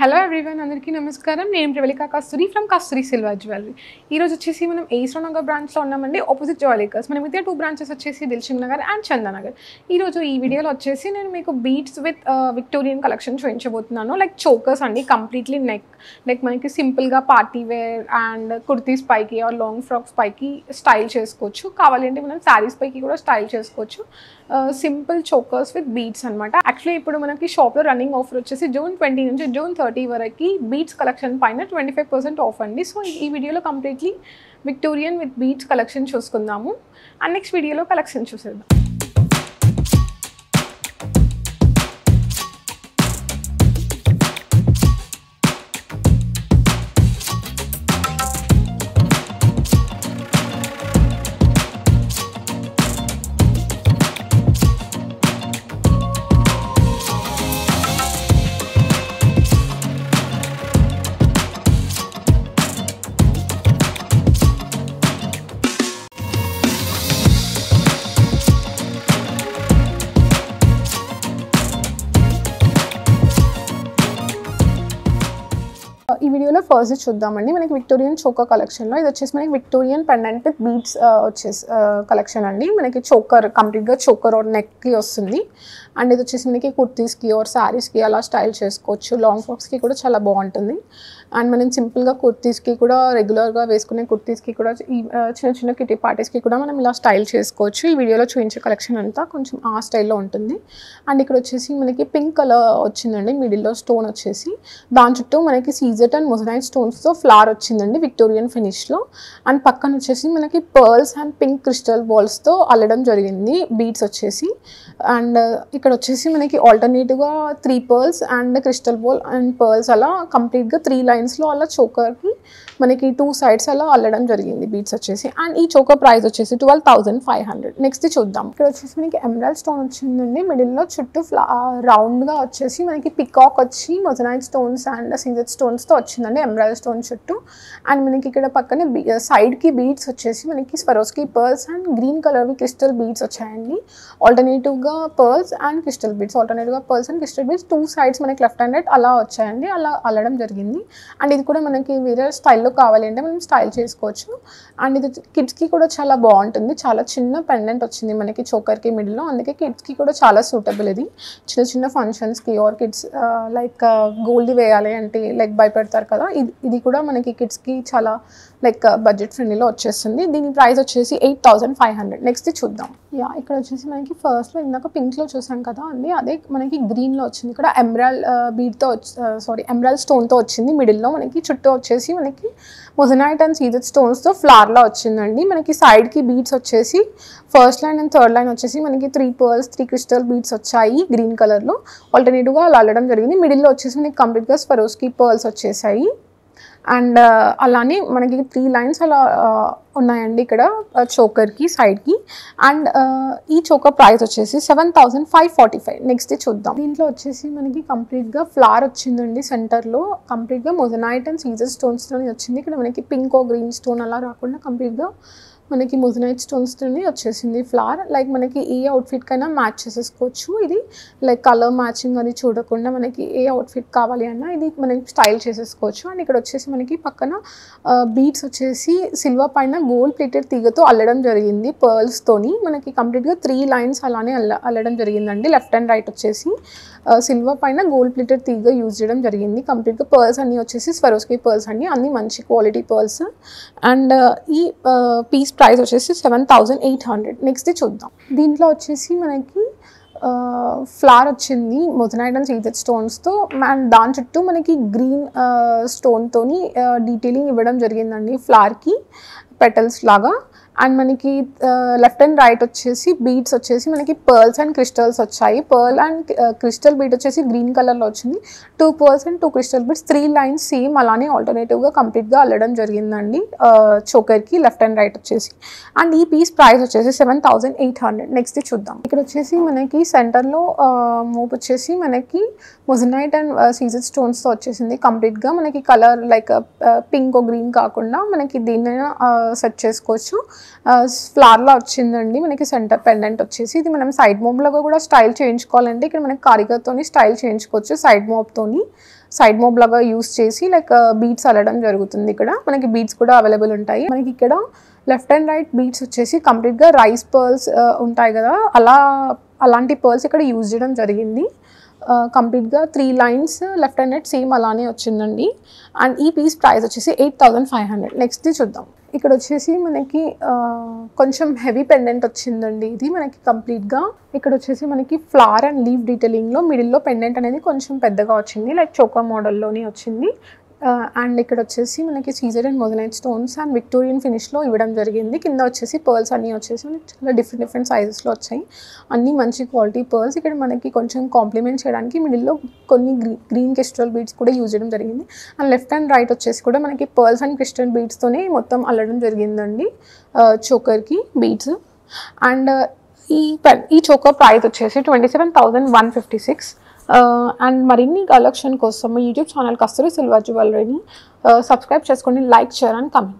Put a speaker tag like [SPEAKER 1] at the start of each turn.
[SPEAKER 1] Hello everyone, అందరికీ నమస్కారం. నేను ప్రవళిక కస్తూరి ఫ్రమ్ కస్తూరి సిల్వర్ జ్యువెలరీ. ఈరోజు వచ్చేసి మనం ఏస్రో నగర్ బ్రాంచ్లో ఉన్నామండి, ఆపోజిట్ జ్యువెలర్స్. మనం ఇదే 2 బ్రాంచెస్ వచ్చేసి దిల్సుఖ్ నగర్ అండ్ చందానగర్. ఈరోజు ఈ వీడియోలో వచ్చేసి నేను మీకు బీడ్స్ విత్ విక్టోరియన్ కలెక్షన్ చూపించబోతున్నాను. లైక్ చోకర్స్ అండి, కంప్లీట్లీ నెక్ మనకి సింపుల్గా పార్టీ వేర్ అండ్ కుర్తీస్ పైకి ఆర్ లాంగ్ ఫ్రాక్స్ పైకి స్టైల్ చేసుకోవచ్చు. కావాలంటే మనం శారీస్ పైకి కూడా స్టైల్ చేసుకోవచ్చు. సింపుల్ చోకర్స్ విత్ బీడ్స్ అనమాట. యాక్చువల్లీ ఇప్పుడు మనకి షాప్లో రన్నింగ్ ఆఫర్ వచ్చేసి జూన్ 20 నుంచి జూన్ 30 వరకు బీడ్స్ కలెక్షన్ పైన 25% ఆఫ్ అండి. సో ఈ వీడియోలో completely Victorian with beads collection చూసుకుందాము. అండ్ నెక్స్ట్ వీడియోలో కలెక్షన్ చూసేద్దాం. ఈ వీడియోలో ఫస్ట్ చూద్దామండి. మనకి విక్టోరియన్ చోకర్ కలెక్షన్లో ఇది వచ్చేసి మనకి విక్టోరియన్ పెండెంట్ విత్ బీడ్స్ వచ్చేసి కలెక్షన్ అండి. మనకి చోకర్ కంప్లీట్గా చోకర్ ఆర్ నెక్కి వస్తుంది. అండ్ ఇది వచ్చేసి మనకి కుర్తీస్కి ఆర్ శారీస్కి అలా స్టైల్ చేసుకోవచ్చు. లాంగ్ ఫ్రాక్స్కి కూడా చాలా బాగుంటుంది. అండ్ మనం సింపుల్గా కుర్తీస్కి కూడా రెగ్యులర్గా వేసుకునే కుర్తీస్కి కూడా ఈ చిన్న చిన్న కిటీ పార్టీస్కి కూడా మనం ఇలా స్టైల్ చేసుకోవచ్చు. ఈ వీడియోలో చూపించే కలెక్షన్ అంతా కొంచెం ఆ స్టైల్లో ఉంటుంది. అండ్ ఇక్కడ వచ్చేసి మనకి పింక్ కలర్ వచ్చిందండి, మిడిల్లో స్టోన్ వచ్చేసి. దాని చుట్టూ మనకి సీజెట్ అండ్ మొజనైట్ స్టోన్స్తో ఫ్లవర్ వచ్చిందండి విక్టోరియన్ ఫినిష్లో. అండ్ పక్కన వచ్చేసి మనకి పర్ల్స్ అండ్ పింక్ క్రిస్టల్ బాల్స్తో అల్లడం జరిగింది బీడ్స్ వచ్చేసి. అండ్ ఇక్కడ వచ్చేసి మనకి ఆల్టర్నేటివ్గా 3 pearls and crystal ball and pearls అలా కంప్లీట్గా 3 లైన్స్లో అలా చోకర్కి మనకి 2 సైడ్స్ అలా అల్లడం జరిగింది బీడ్స్ వచ్చేసి. అండ్ ఈ చోకర్ ప్రైస్ వచ్చేసి 12,500. నెక్స్ట్ చూద్దాం. ఇక్కడ వచ్చేసి మనకి ఎమరాల్డ్ స్టోన్ వచ్చిందండి, మిడిల్లో చుట్టూ రౌండ్గా వచ్చేసి మనకి పికాక్ వచ్చి మొజనైట్ స్టోన్స్ అండ్ సీజెట్ స్టోన్స్తో వచ్చిందండి ఎమరాల్డ్ స్టోన్ చుట్టూ. అండ్ మనకి ఇక్కడ పక్కనే సైడ్కి బీడ్స్ వచ్చేసి మనకి స్వరోస్కి పర్ల్స్ అండ్ గ్రీన్ కలర్వి క్రిస్టల్ బీడ్స్ వచ్చాయండి. ఆల్టర్నేటివ్గా పర్ల్స్ అండ్ క్రిస్టల్ బీడ్స్, ఆల్టర్నేటివ్గా pearls and crystal beads 2 sides మనకి లెఫ్ట్ అండ్ రైట్ అలా వచ్చాయండి, అలా అల్లడం జరిగింది. అండ్ ఇది కూడా మనకి వేరే స్టైల్లో కావాలి అంటే మనం స్టైల్ చేసుకోవచ్చు. అండ్ ఇది కిడ్స్కి కూడా చాలా బాగుంటుంది. చాలా చిన్న పెండెంట్ వచ్చింది మనకి చోకర్కి మిడిల్లో, అందుకే కిడ్స్కి కూడా చాలా సూటబుల్. ఇది చిన్న చిన్న ఫంక్షన్స్కి ఆర్ కిడ్స్ లైక్ గోల్డ్ వేయాలి అంటే లైక్ భయపెడతారు కదా, ఇది కూడా మనకి కిడ్స్కి చాలా లైక్ బడ్జెట్ ఫ్రెండ్లీలో వచ్చేస్తుంది. దీని ప్రైస్ వచ్చేసి 8,500. నెక్స్ట్ చూద్దాం. ఇక్కడ వచ్చేసి మనకి ఫస్ట్లో ఇందాక పింక్లో చూసాం కదా అండి, అదే మనకి గ్రీన్లో వచ్చింది. ఇక్కడ ఎమరాల్డ్ బీడ్తో ఎమరాల్డ్ స్టోన్తో వచ్చింది మిడిల్లో. మనకి చుట్టూ వచ్చేసి మనకి మొజనైట్ అండ్ సీజెడ్ స్టోన్స్తో ఫ్లవర్లా వచ్చిందండి. మనకి సైడ్కి బీడ్స్ వచ్చేసి first line and third line వచ్చేసి మనకి 3 పర్ల్స్ 3 క్రిస్టల్ బీడ్స్ వచ్చాయి గ్రీన్ కలర్లో. ఆల్టర్నేటివ్గా అలా అల్లడం జరిగింది. మిడిల్లో వచ్చేసి మనకి కంప్లీట్గా స్వరోస్కి పర్ల్స్ వచ్చేసాయి. అండ్ అలానే మనకి 3 లైన్స్ అలా ఉన్నాయండి ఇక్కడ చోకర్కి సైడ్కి. అండ్ ఈ చోకర్ ప్రైస్ వచ్చేసి 7,545. నెక్స్ట్ చూద్దాం. దీంట్లో వచ్చేసి మనకి కంప్లీట్గా ఫ్లవర్ వచ్చిందండి సెంటర్లో, కంప్లీట్గా మొజనైట్ అండ్ సీజర్ స్టోన్స్తో వచ్చింది. ఇక్కడ మనకి పింక్ గ్రీన్ స్టోన్ అలా రాకుండా కంప్లీట్గా మనకి మొజనైట్ స్టోన్స్తోనే వచ్చేసింది ఫ్లవర్. లైక్ మనకి ఏ అవుట్ఫిట్కైనా మ్యాచ్ చేసేసుకోవచ్చు. ఇది లైక్ కలర్ మ్యాచింగ్ అది చూడకుండా మనకి ఏ అవుట్ఫిట్ కావాలి అన్నా ఇది మనకి స్టైల్ చేసేసుకోవచ్చు. అండ్ ఇక్కడ వచ్చేసి మనకి పక్కన బీడ్స్ వచ్చేసి సిల్వర్ పైన గోల్డ్ ప్లేటెడ్ తీగతో అల్లడం జరిగింది పర్ల్స్తోని. మనకి కంప్లీట్గా 3 లైన్స్ అలానే అల్లడం జరిగిందండి. లెఫ్ట్ అండ్ రైట్ వచ్చేసి సిల్వర్ పైన గోల్డ్ ప్లేటెడ్ తీగ యూజ్ చేయడం జరిగింది. కంప్లీట్గా పర్ల్స్ అన్నీ వచ్చేసి స్వరోస్కి పర్ల్స్ అండి, అన్నీ మంచి క్వాలిటీ పర్ల్స్. అండ్ ఈ పీస్ ప్రైస్ వచ్చేసి 7,800. నెక్స్ట్ చూద్దాం. దీంట్లో వచ్చేసి మనకి ఫ్లవర్ వచ్చింది మొజనైట్ అండ్ సీజెడ్ స్టోన్స్తో. అండ్ దాని చుట్టూ మనకి గ్రీన్ స్టోన్తోని డీటెయిలింగ్ ఇవ్వడం జరిగిందండి ఫ్లవర్కి పెటల్స్ లాగా. అండ్ మనకి లెఫ్ట్ అండ్ రైట్ వచ్చేసి బీడ్స్ వచ్చేసి మనకి పర్ల్స్ అండ్ క్రిస్టల్స్ వచ్చాయి. పర్ల్ అండ్ క్రిస్టల్ బీడ్ వచ్చేసి గ్రీన్ కలర్లో వచ్చింది. 2 pearls and 2 crystal beads 3 lines same అలానే ఆల్టర్నేటివ్గా కంప్లీట్గా అల్లడం జరిగిందండి చోకర్కి లెఫ్ట్ అండ్ రైట్ వచ్చేసి. అండ్ ఈ పీస్ ప్రైస్ వచ్చేసి 7,800. నెక్స్ట్ చూద్దాం. ఇక్కడ వచ్చేసి మనకి సెంటర్లో మోప్ వచ్చేసి మనకి మొజనైట్ అండ్ సీజెడ్ స్టోన్స్తో వచ్చేసింది. కంప్లీట్గా మనకి కలర్ లైక్ పింక్ గ్రీన్ కాకుండా మనకి దీన్నైనా సెట్ చేసుకోవచ్చు. ఫ్లవర్లా వచ్చిందండి మనకి సెంటర్ పెండెంట్ వచ్చేసి. ఇది మనం సైడ్ మోబ్లో కూడా స్టైల్ చేయించుకోవాలంటే ఇక్కడ మనకి కారిగాతోని స్టైల్ చేయించుకోవచ్చు సైడ్ మోబ్తోని. సైడ్ మోబ్ లాగా యూస్ చేసి లైక్ బీడ్స్ అల్లడం జరుగుతుంది. ఇక్కడ మనకి బీడ్స్ కూడా అవైలబుల్ ఉంటాయి. మనకి ఇక్కడ లెఫ్ట్ అండ్ రైట్ బీడ్స్ వచ్చేసి కంప్లీట్గా రైస్ పర్ల్స్ ఉంటాయి కదా, అలాంటి పర్ల్స్ ఇక్కడ యూజ్ చేయడం జరిగింది. కంప్లీట్గా 3 lines left and right same అలానే వచ్చిందండి. అండ్ ఈ పీస్ ప్రైస్ వచ్చేసి 8500. నెక్స్ట్ చూద్దాం. ఇక్కడ వచ్చేసి మనకి కొంచెం హెవీ పెండెంట్ వచ్చిందండి. ఇది మనకి కంప్లీట్గా ఇక్కడ వచ్చేసి మనకి ఫ్లవర్ అండ్ లీవ్ డీటెయిలింగ్లో మిడిల్లో పెండెంట్ అనేది కొంచెం పెద్దగా వచ్చింది, లైక్ చోకర్ మోడల్లోనే వచ్చింది. అండ్ ఇక్కడ వచ్చేసి మనకి సీజర్ and moissanite stones and Victorian ఫినిష్లో ఇవ్వడం జరిగింది. కింద వచ్చేసి పర్ల్స్ అన్నీ వచ్చేసి చాలా డిఫరెంట్ సైజెస్లో వచ్చాయి. అన్నీ మంచి క్వాలిటీ పర్ల్స్. ఇక్కడ మనకి కొంచెం కాంప్లిమెంట్ చేయడానికి మిడిల్లో కొన్ని గ్రీన్ క్రిస్టల్ బీడ్స్ కూడా యూజ్ చేయడం జరిగింది. అండ్ లెఫ్ట్ అండ్ రైట్ వచ్చేసి కూడా మనకి పర్ల్స్ అండ్ క్రిస్టల్ బీడ్స్తోనే మొత్తం అల్లడం జరిగిందండి చోకర్కి బీడ్స్. అండ్ ఈ చోకర్ ప్రైస్ వచ్చేసి 27,156. అండ్ మరిన్ని కలెక్షన్ కోసం యూట్యూబ్ ఛానల్ కస్తూరి సిల్వర్ జ్యువెలరీని సబ్స్క్రైబ్ చేసుకోండి, లైక్, షేర్ అండ్ కమెంట్.